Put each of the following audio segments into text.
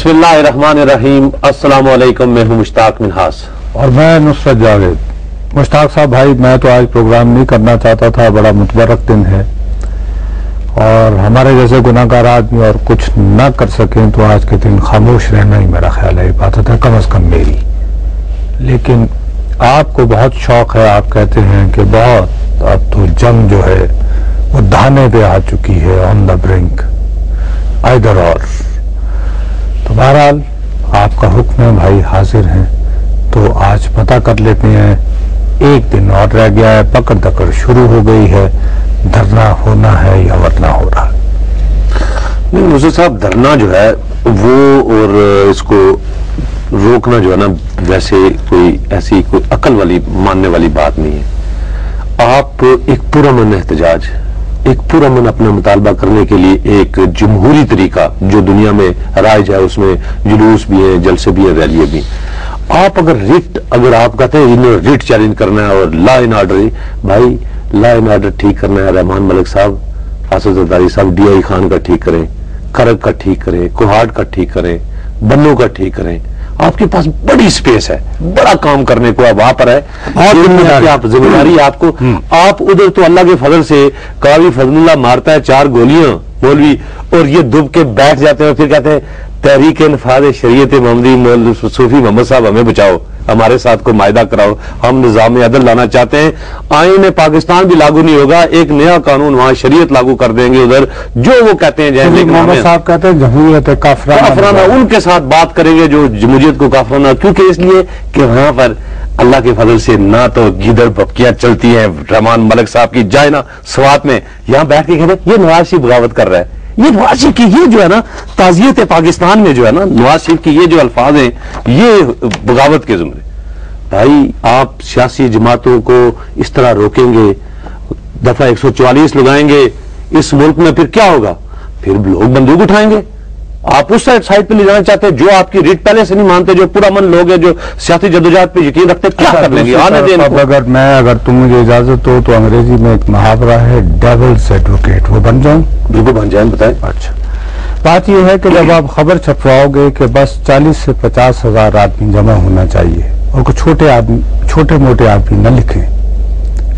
बिस्मिल्लाहिर्रहमानिर्रहीम। अस्सलाम वालेकुम। मैं हूं मुश्ताक मिन्हास और मैं नुसरत जावेद। मुश्ताक साहब भाई, मैं तो आज प्रोग्राम नहीं करना चाहता था, बड़ा मुतबरक दिन है और हमारे जैसे गुनाहगार आदमी और कुछ ना कर सकें तो आज के दिन खामोश रहना ही मेरा ख्याल है इबादत है, कम अज कम मेरी। लेकिन आपको बहुत शौक है, आप कहते हैं कि बहुत अब तो जंग जो है वो धाने पे आ चुकी है, ऑन द ब्रिंक, आइदर और। तो बहरहाल आपका हुक्म है भाई, हाजिर हैं तो आज पता कर लेते हैं। एक दिन और रह गया है, पकड़ दकड़ शुरू हो गई है, धरना होना है या वरना हो रहा है? नहीं मुझे साहब, धरना जो है वो और इसको रोकना जो है ना, वैसे कोई ऐसी कोई अकल वाली मानने वाली बात नहीं है। आप एक पुरअमन एहतजाज, एक पुरअमन अपना मुतालबा करने के लिए एक जमहूरी तरीका जो दुनिया में राइज है, उसमें जुलूस भी है, जलसे भी है, रैलियां भी। आप अगर आप कहते हैं रिट चैलेंज करना है और लॉ एंड ऑर्डर, भाई लॉ एंड ऑर्डर ठीक करना है, रहमान मलिक साहब, असद जरदारी साहब DI खान का ठीक करें, खरग का ठीक करें, कोहाट का ठीक करें, बन्नों का ठीक करें। आपके पास बड़ी स्पेस है, बड़ा काम करने को अब वहां पर है और आप जिम्मेदारी आपको। आप उधर तो अल्लाह के फजल से कावी फजलुल्लाह मारता है 4 गोलियां मौलवी, और ये दुब के बैठ जाते हैं और फिर कहते हैं तहरीक इंफाज शरीयत मोहम्मदी सूफी मोहम्मद साहब हमें बचाओ, हमारे साथ को मायदा कराओ, हम निजाम अदल लाना चाहते हैं। आईन पाकिस्तान भी लागू नहीं होगा, एक नया कानून वहां शरीयत लागू कर देंगे उधर, जो वो कहते हैं जैसे मोहम्मद साहब कहते हैं जमहूरियत काफराना, उनके साथ बात करेंगे जो जमहूरियत को काफराना, क्योंकि इसलिए कि वहां पर अल्लाह के फजल से ना तो गिदड़ बकियां चलती हैं। रहमान मलिक साहब की जाए ना स्वात में, यहां बैठ के कहते ये नवाज शरीफ बगावत कर रहा है, ये नवाज शरीफ की ये जो है ना ताजियत पाकिस्तान में जो है ना, नवाज शरीफ की ये जो अल्फाज हैं ये बगावत के जुमरे। भाई आप सियासी जमातों को इस तरह रोकेंगे, दफा 144 लगाएंगे इस मुल्क में, फिर क्या होगा? फिर लोग बंदूक उठाएंगे। आप उस साइड पे ले जाना चाहते हैं जो आपकी रिट पहले से नहीं मानते, जो पूरा मन लोग है, जो सियासी जदोजहद पे यकीन रखते, क्या कर लेंगे? आने दें। अगर तुम मुझे इजाजत हो तो अंग्रेजी में एक मुहावरा है, डेविल्स एडवोकेट, वो बन जाऊं? बिल्कुल बन जाए, बताएं। अच्छा, बात यह है कि जब आप खबर छपवाओगे कि बस 40 से 50 हजार आदमी जमा होना चाहिए और कुछ छोटे मोटे आदमी न लिखें,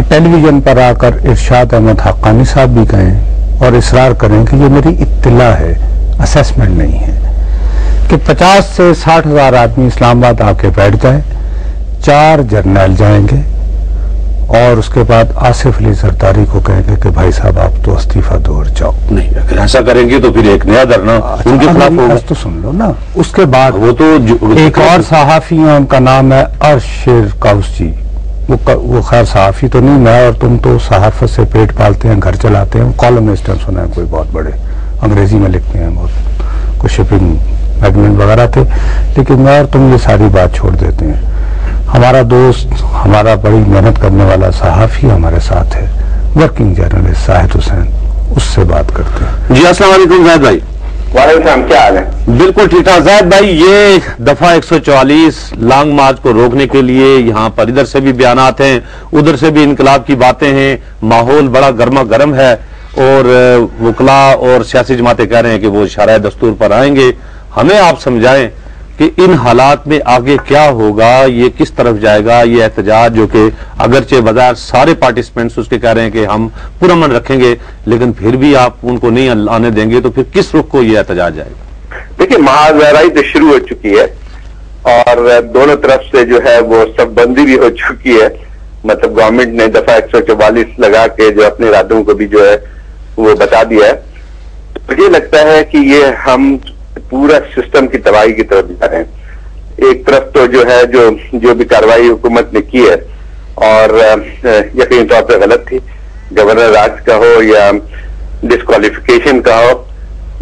टेलीविजन पर आकर इरशाद अहमद हक्कानी साहब भी कहें और इसरार करें कि ये मेरी इत्तला है, असेसमेंट नहीं है, कि 50 से 60 हजार आदमी इस्लामाबाद आके बैठ जाए, 4 जर्नल जाएंगे और उसके बाद आसिफ अली जरदारी को कहेंगे कि भाई साहब आप तो इस्तीफा दो और जाओ। नहीं, अगर ऐसा करेंगे तो फिर एक नया धरना उनके खिलाफ होगा। तो सुन लो ना, उसके बाद वो तो एक और सहाफी है, उनका नाम है अर्शेर काउस जी। वो खैर सहाफी तो नहीं, मैं और तुम तो सहाफत से पेट पालते हैं, घर चलाते हैं, कॉलमिस्ट हैं, सुना है कोई बहुत बड़े, अंग्रेजी में लिखते हैं, बहुत कुछ शिपिंग मैगजीन वगैरह थे। लेकिन मैं और तुम ये सारी बात छोड़ देते हैं। हमारा दोस्त, हमारा बड़ी मेहनत करने वाला सहाफी हमारे साथ है, वर्किंग जर्नलिस्ट जाहिद हुसैन, उससे बात करते हैं। जी अस्सलाम वालेकुम जाहिद भाई। वालेकुम, क्या हाल है? बिल्कुल ठीक ठाक। जाहिद भाई, ये दफा 144 लॉन्ग मार्च को रोकने के लिए यहाँ पर इधर से भी बयानात हैं, उधर से भी इनकलाब की बातें हैं, माहौल बड़ा गर्मा गर्म है और वकला और सियासी जमातें कह रहे हैं कि वो शरअ दस्तूर पर आएंगे। हमें आप समझाएं कि इन हालात में आगे क्या होगा, ये किस तरफ जाएगा ये एहतजाज, जो कि अगरचे बाजार सारे पार्टिसिपेंट्स उसके कह रहे हैं कि हम पुरअमन रखेंगे, लेकिन फिर भी आप उनको नहीं आने देंगे, तो फिर किस रुख को ये एहतजाज जाएगा? देखिए, महाजराई तो शुरू हो चुकी है और दोनों तरफ से जो है वो सब बंदी भी हो चुकी है। मतलब गवर्नमेंट ने दफा 144 लगा के जो अपने इरादों को भी जो है वो बता दिया है। तो मुझे लगता है कि ये हम पूरा सिस्टम की तबाही की तरफ जा रहे हैं। एक तरफ तो जो है जो भी कार्रवाई हुकूमत ने की है और यकीनी तौर पर गलत थी, गवर्नर राज का हो या डिस्क्वालिफिकेशन का हो,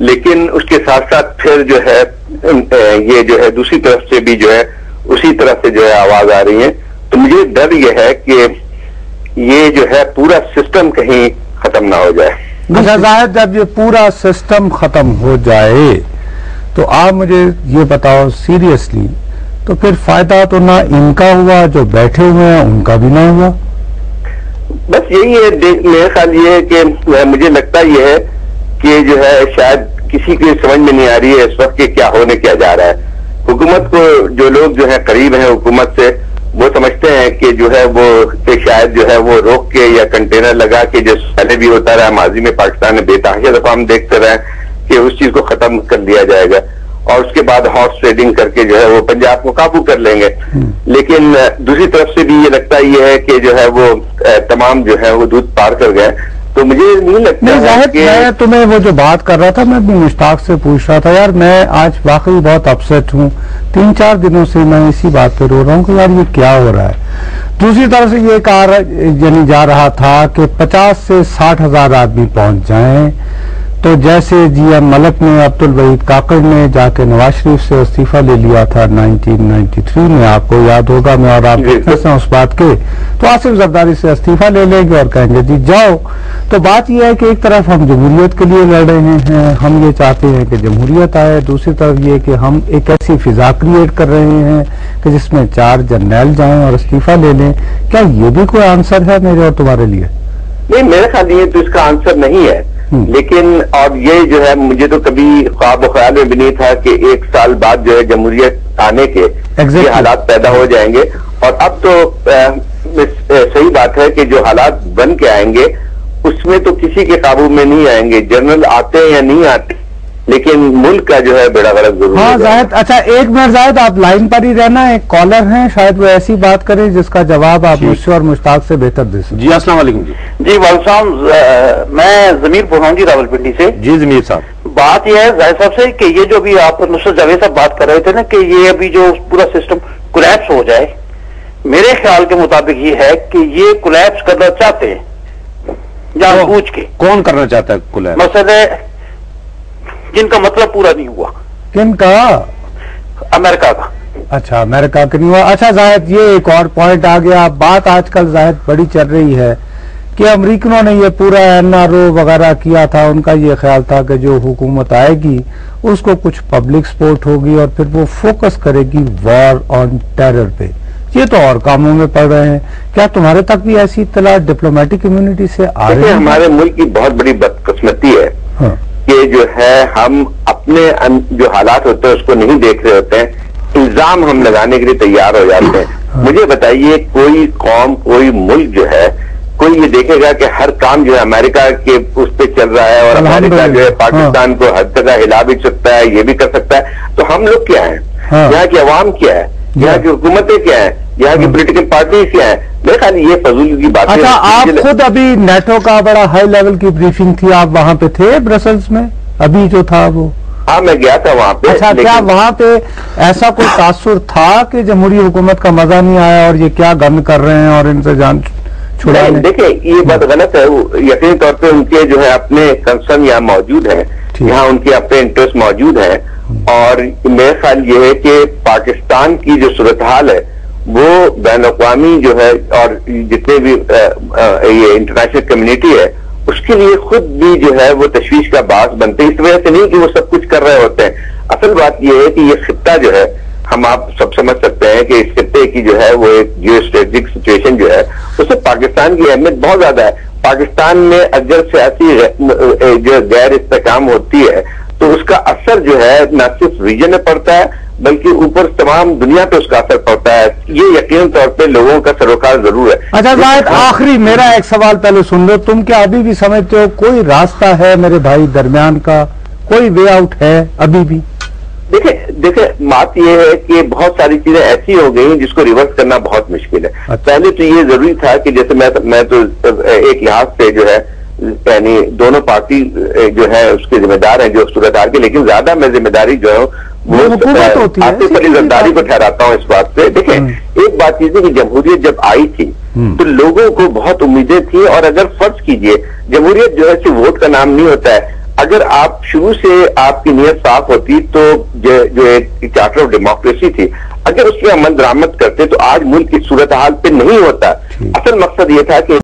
लेकिन उसके साथ साथ फिर जो है ये जो है दूसरी तरफ से भी जो है उसी तरह से जो है आवाज आ रही है। तो मुझे डर ये है कि ये जो है पूरा सिस्टम कहीं खत्म ना हो जाए। अच्छा जाहिद, जब ये पूरा सिस्टम खत्म हो जाए तो आप मुझे ये बताओ सीरियसली, तो फिर फायदा तो ना इनका हुआ, जो बैठे हुए हैं उनका भी ना हुआ। बस यही है, मेरा ख्याल ये है कि मुझे लगता ये है कि जो है शायद किसी की समझ में नहीं आ रही है इस वक्त कि क्या होने क्या जा रहा है। हुकूमत को जो लोग जो है करीब हैं हुकूमत से, वो समझते हैं कि जो है वो कि शायद जो है वो रोक के या कंटेनर लगा के, जो पहले भी होता रहा माजी में पाकिस्तान में बेतहाशा दफा हम देखते रहे कि उस चीज को खत्म कर दिया जाएगा और उसके बाद हॉर्स ट्रेडिंग करके जो है वो पंजाब को काबू कर लेंगे। लेकिन दूसरी तरफ से भी ये लगता ये है कि जो है वो तमाम जो है वो दूध पार कर गए। तो मुझे नहीं लगता है कि मैं तुम्हें वो जो बात कर रहा था, मैं भी मुश्ताक से पूछ रहा था, यार मैं आज वाकई बहुत अपसेट हूँ। 3-4 दिनों से मैं इसी बात पे रो रहा हूँ कि यार ये क्या हो रहा है। दूसरी तरफ से ये कहा यानी जा रहा था कि 50 से 60 हजार आदमी पहुंच जाएं, तो जैसे जीएम मलक ने, अब्दुल वहीद काकड़ ने जाके नवाज शरीफ से इस्तीफा ले लिया था 1993 में, आपको याद होगा, मैं और आप विटनेस हैं उस बात के। तो आसिफ जरदारी से इस्तीफा ले लेंगे और कहेंगे जी जाओ। तो बात यह है कि एक तरफ हम जमहूरियत के लिए लड़ रहे हैं, हम ये चाहते हैं कि जमहूरियत आए, दूसरी तरफ ये कि हम एक ऐसी फिजा क्रिएट कर रहे हैं कि जिसमें 4 जर्नैल जाएं और इस्तीफा ले लें। क्या ये भी कोई आंसर है मेरे और तुम्हारे लिए? नहीं, मेरे ख्याल ये तो इसका आंसर नहीं है। लेकिन और ये जो है मुझे तो कभी ख्वाब ख्याल में भी नहीं था कि 1 साल बाद जो है जमहूरियत आने के ये हालात पैदा हो जाएंगे। और अब तो सही बात है कि जो हालात बन के आएंगे उसमें तो किसी के काबू में नहीं आएंगे। जनरल आते हैं या नहीं आते, लेकिन मुल्क का जो है बेड़ा गलत जरूर। हाँ जाहिद, अच्छा 1 मिनट जाहिद, आप लाइन पर ही रहना। एक कॉलर हैं, शायद वो ऐसी बात करें जिसका जवाब आप मुझसे और मुश्ताक से बेहतर दे सकते। जी अस्सलाम वालेकुम। जी वालेकुम, मैं जमीर बोल रहा हूँ जी रावलपिंडी से। जी जमीर साहब, बात यह है जाहिद साहब से कि ये जो भी आप नुसरत जावेद साहब बात कर रहे थे ना कि ये अभी जो पूरा सिस्टम कोलैप्स हो जाए, मेरे ख्याल के मुताबिक ये है कि ये कोलैप्स करना चाहते हैं जानबूझ के। कौन करना चाहता है कोलैप्स? मसले जिनका मतलब पूरा नहीं हुआ। किनका? अमेरिका का। अच्छा, अमेरिका का नहीं हुआ। अच्छा जाहिद, ये एक और पॉइंट आ गया। बात आजकल जाहिद बड़ी चल रही है कि अमरीकनों ने ये पूरा NRO वगैरह किया था, उनका ये ख्याल था कि जो हुकूमत आएगी उसको कुछ पब्लिक सपोर्ट होगी और फिर वो फोकस करेगी वॉर ऑन टेरर पे। ये तो और कामों में पड़ रहे हैं। क्या तुम्हारे तक भी ऐसी इत्तला डिप्लोमेटिक कम्युनिटी से आ रही है? हमारे मुल्क की बहुत बड़ी बदकिस्मती है कि जो है हम अपने जो हालात होते हैं उसको नहीं देख रहे होते हैं, इल्जाम हम लगाने के लिए तैयार हो जाते हैं। मुझे बताइए, कोई कौम, कोई मुल्क जो है, कोई ये देखेगा कि हर काम जो है अमेरिका के उस पे चल रहा है और अमेरिका जो है पाकिस्तान को हर जगह हिला भी सकता है, ये भी कर सकता है। तो हम लोग क्या है, यहाँ की अवाम क्या है, यहाँ की हुकूमतें क्या है, यहाँ की पोलिटिकल पार्टी क्या है? मेरे ख्याल ये फजूल की बात है। अच्छा, आप खुद अभी नेटो का बड़ा हाई लेवल की ब्रीफिंग थी, आप वहां पे थे ब्रसल्स में अभी जो था वो? हाँ, मैं गया था वहां पे। अच्छा, क्या वहां पे ऐसा कोई तासुर था कि जमहूरी हुकूमत का मजा नहीं आया और ये क्या गंद कर रहे हैं और इनसे जान छुड़ा? देखिए, ये बात गलत है। यकीनी तौर पे उनके जो है अपने कंसर्न यहाँ मौजूद है, यहाँ उनके अपने इंटरेस्ट मौजूद है। और मेरा ख्याल ये है कि पाकिस्तान की जो सूरत हाल है वो बैन अवी जो है और जितने भी ये इंटरनेशनल कम्युनिटी है उसके लिए खुद भी जो है वो तशवीश का बास बनते हैं। इस वजह से नहीं कि वो सब कुछ कर रहे होते हैं। असल बात ये है कि ये खित्ता जो है, हम आप सब समझ सकते हैं कि इस खित्ते की जो है वो एक जियो स्ट्रेटेजिक सिचुएशन जो है उससे पाकिस्तान की अहमियत बहुत ज्यादा है। पाकिस्तान में अगर सियासी जो गैर इस्तेकाम होती है तो उसका असर जो है न सिर्फ रीजन में पड़ता है बल्कि ऊपर तमाम दुनिया पे उसका असर पड़ता है। ये यकीन तौर पे लोगों का सरोकार जरूर है। अच्छा जाहिद, आखिरी मेरा एक सवाल पहले सुन लो, तुम क्या अभी भी समझते हो कोई रास्ता है मेरे भाई दरमियान का, कोई वे आउट है अभी भी? देखिए बात ये है कि बहुत सारी चीजें ऐसी हो गई जिसको रिवर्स करना बहुत मुश्किल है। अच्छा। पहले तो ये जरूरी था कि जैसे मैं तो एक लिहाज से जो है यानी दोनों पार्टी जो है उसके जिम्मेदार हैं जो सूरत हाल के, लेकिन ज्यादा मैं जिम्मेदारी जो है वो आसिफ अली जरदारी को ठहराता हूँ इस बात पे। देखें, एक बात ये थी कि जमहूरियत जब आई थी तो लोगों को बहुत उम्मीदें थी। और अगर फर्ज कीजिए, जमहूरियत जो है सिर्फ वोट का नाम नहीं होता है। अगर आप शुरू से आपकी नीयत साफ होती तो जो एक चार्टर ऑफ डेमोक्रेसी थी, अगर उसमें अमल दरामद करते तो आज मुल्क की सूरत हाल पे नहीं होता। असल मकसद ये था कि